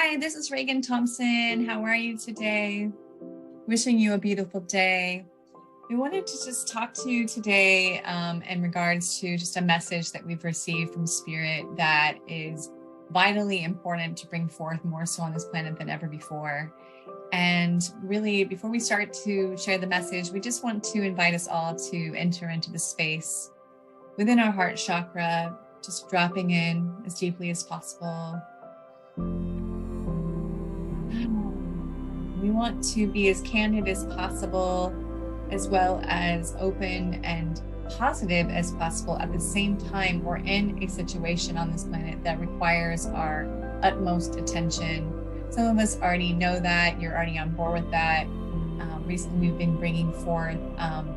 Hi, this is Ragan Thompson. How are you today? Wishing you a beautiful day. We wanted to just talk to you today in regards to just a message that we've received from Spirit that is vitally important to bring forth more so on this planet than ever before. And really, before we start to share the message, we just want to invite us all to enter into the space within our heart chakra, just dropping in as deeply as possible. We want to be as candid as possible, as well as open and positive as possible at the same time. We're in a situation on this planet that requires our utmost attention. Some of us already know that, you're already on board with that. Recently, we've been bringing forth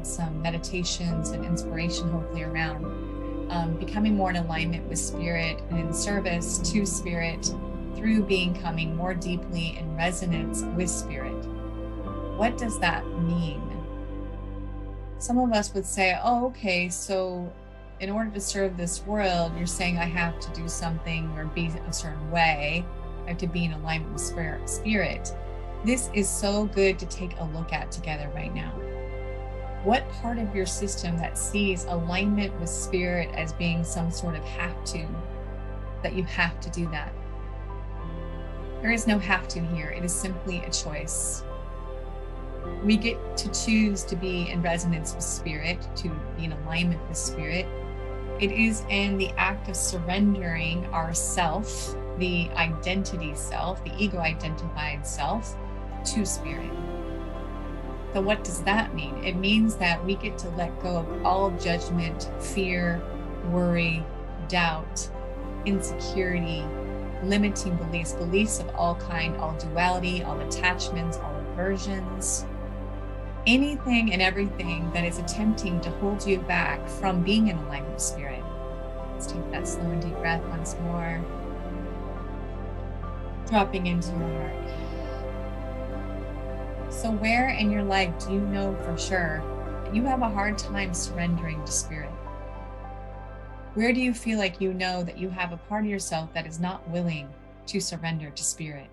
some meditations and inspiration, hopefully around becoming more in alignment with Spirit and in service to Spirit through becoming more deeply in resonance with Spirit. What does that mean? Some of us would say, oh, okay, so in order to serve this world, you're saying I have to do something or be a certain way. I have to be in alignment with Spirit. This is so good to take a look at together right now. What part of your system that sees alignment with Spirit as being some sort of have to, that you have to do that? There is no have to here. It is simply a choice. We get to choose to be in resonance with Spirit, to be in alignment with Spirit. It is in the act of surrendering ourself, the identity self, the ego-identified self, to Spirit. So what does that mean? It means that we get to let go of all judgment, fear, worry, doubt, insecurity, limiting beliefs of all kind, all duality, all attachments, all aversions, anything and everything that is attempting to hold you back from being in alignment with Spirit. Let's take that slow and deep breath once more. Dropping into your heart. So where in your life do you know for sure that you have a hard time surrendering to Spirit? Where do you feel like you know that you have a part of yourself that is not willing to surrender to Spirit?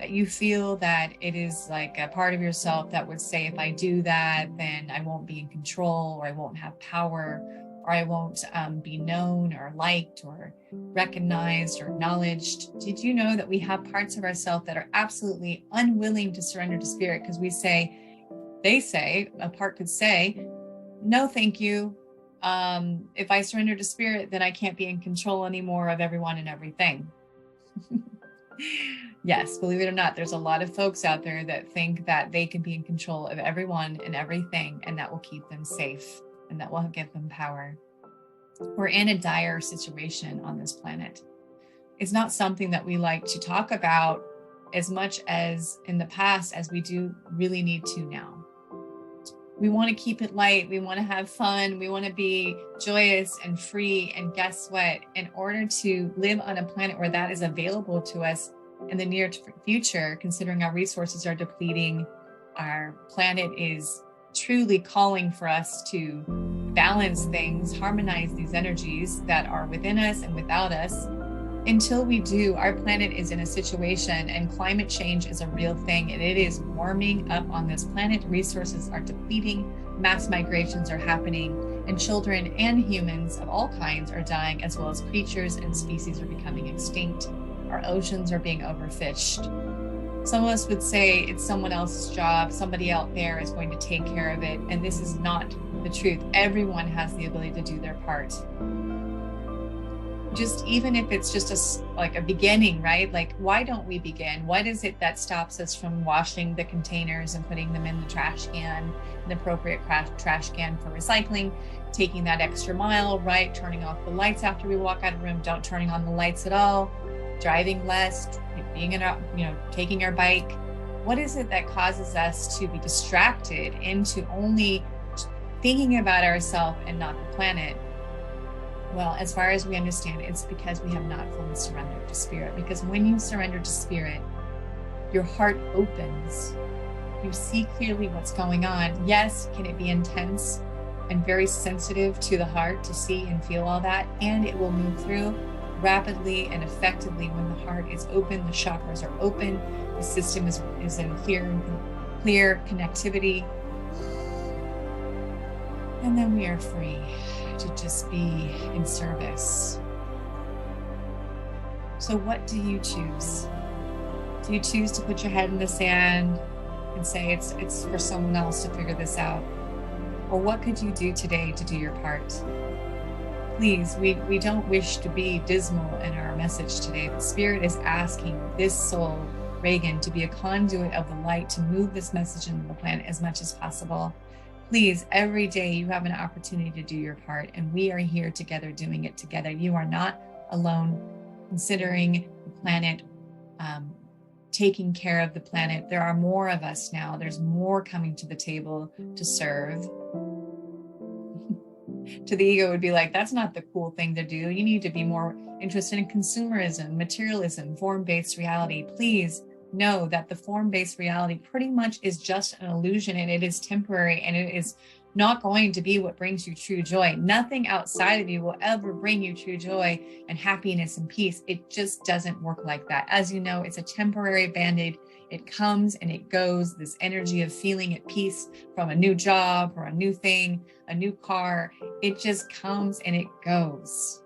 That you feel that it is like a part of yourself that would say, if I do that, then I won't be in control, or I won't have power, or I won't be known or liked or recognized or acknowledged. Did you know that we have parts of ourselves that are absolutely unwilling to surrender to Spirit? Because they say, a part could say, no, thank you. If I surrender to Spirit, then I can't be in control anymore of everyone and everything. Yes, believe it or not, there's a lot of folks out there that think that they can be in control of everyone and everything, and that will keep them safe and that will give them power. We're in a dire situation on this planet. It's not something that we like to talk about as much as in the past as we do really need to now. We want to keep it light. We want to have fun. We want to be joyous and free. And guess what? In order to live on a planet where that is available to us in the near future, considering our resources are depleting, our planet is truly calling for us to balance things, harmonize these energies that are within us and without us. Until we do, our planet is in a situation, and climate change is a real thing, and it is warming up on this planet. Resources are depleting, mass migrations are happening, and children and humans of all kinds are dying, as well as creatures and species are becoming extinct. Our oceans are being overfished. Some of us would say it's someone else's job. Somebody out there is going to take care of it. And this is not the truth. Everyone has the ability to do their part. Just even if it's just like a beginning, right? Like, why don't we begin? What is it that stops us from washing the containers and putting them in the trash can, an appropriate trash can for recycling, taking that extra mile, right? Turning off the lights after we walk out of the room, don't turning on the lights at all, driving less, being in our, taking our bike. What is it that causes us to be distracted into only thinking about ourselves and not the planet? Well, as far as we understand, it's because we have not fully surrendered to Spirit. Because when you surrender to Spirit, your heart opens. You see clearly what's going on. Yes, can it be intense and very sensitive to the heart to see and feel all that? And it will move through. rapidly and effectively when the heart is open, the chakras are open, the system is in clear connectivity. And then we are free to just be in service. So what do you choose? Do you choose to put your head in the sand and say it's for someone else to figure this out? Or what could you do today to do your part? Please, we don't wish to be dismal in our message today. The Spirit is asking this soul, Ragan, to be a conduit of the light to move this message into the planet as much as possible. Please, every day you have an opportunity to do your part, and we are here together doing it together. You are not alone. Considering the planet, taking care of the planet. There are more of us now. There's more coming to the table to serve. To the ego, it would be like, that's not the cool thing to do. You need to be more interested in consumerism, materialism, form-based reality. Please know that the form-based reality pretty much is just an illusion, and it is temporary, and it is not going to be what brings you true joy. Nothing outside of you will ever bring you true joy and happiness and peace. It just doesn't work like that. As you know, it's a temporary band-aid. It comes and it goes. This energy of feeling at peace from a new job or a new thing, a new car, it just comes and it goes.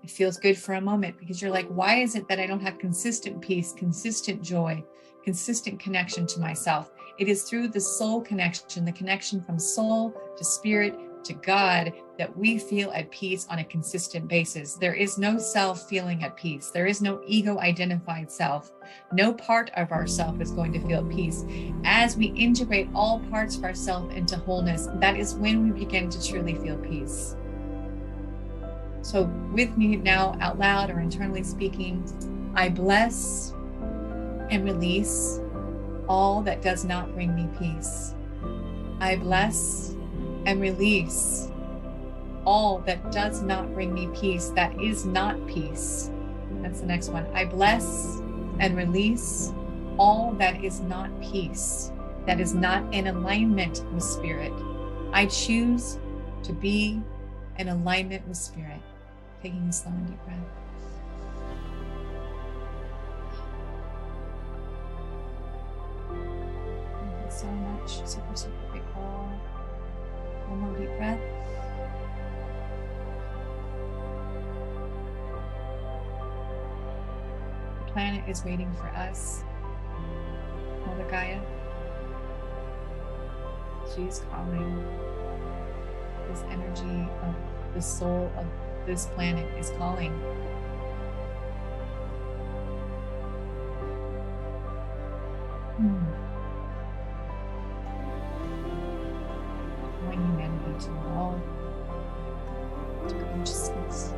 It feels good for a moment because you're like, why is it that I don't have consistent peace, consistent joy, consistent connection to myself? It is through the soul connection, the connection from soul to spirit to God, that we feel at peace on a consistent basis. There is no self feeling at peace. There is no ego identified self. No part of ourself is going to feel at peace. As we integrate all parts of ourself into wholeness, that is when we begin to truly feel peace. So with me now, out loud or internally speaking, I bless and release all that does not bring me peace. I bless and release all that does not bring me peace, that is not peace. That's the next one. I bless and release all that is not peace, that is not in alignment with spirit. I choose to be in alignment with spirit. Taking a slow and deep breath. Thank you so much. Super, super grateful. One more deep breath. The planet is waiting for us. Mother Gaia. She's calling. This energy of the soul of this planet is calling. Calling humanity to evolve, to consciousness,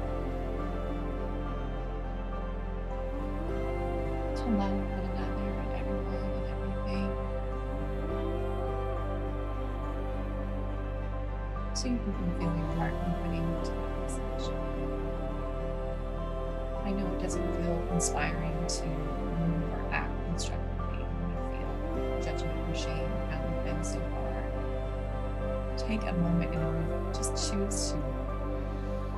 to love one another and everyone and everything, so you can feel your heart opening to the message. I know it doesn't feel inspiring to move or act constructively when you feel judgment or shame or how we've been so far. Take a moment and just choose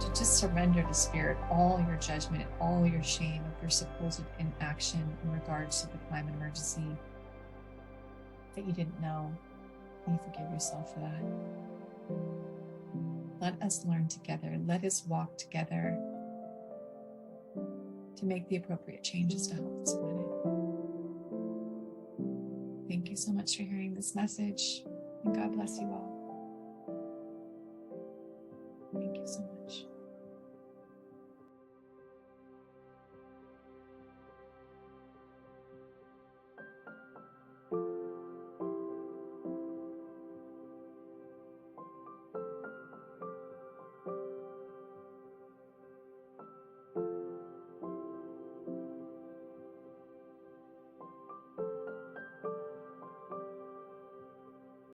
to just surrender to spirit all your judgment, all your shame of your supposed inaction in regards to the climate emergency that you didn't know. You forgive yourself for that. Let us learn together. Let us walk together to make the appropriate changes to help this planet. Thank you so much for hearing this message, and God bless you all. Thank you so much.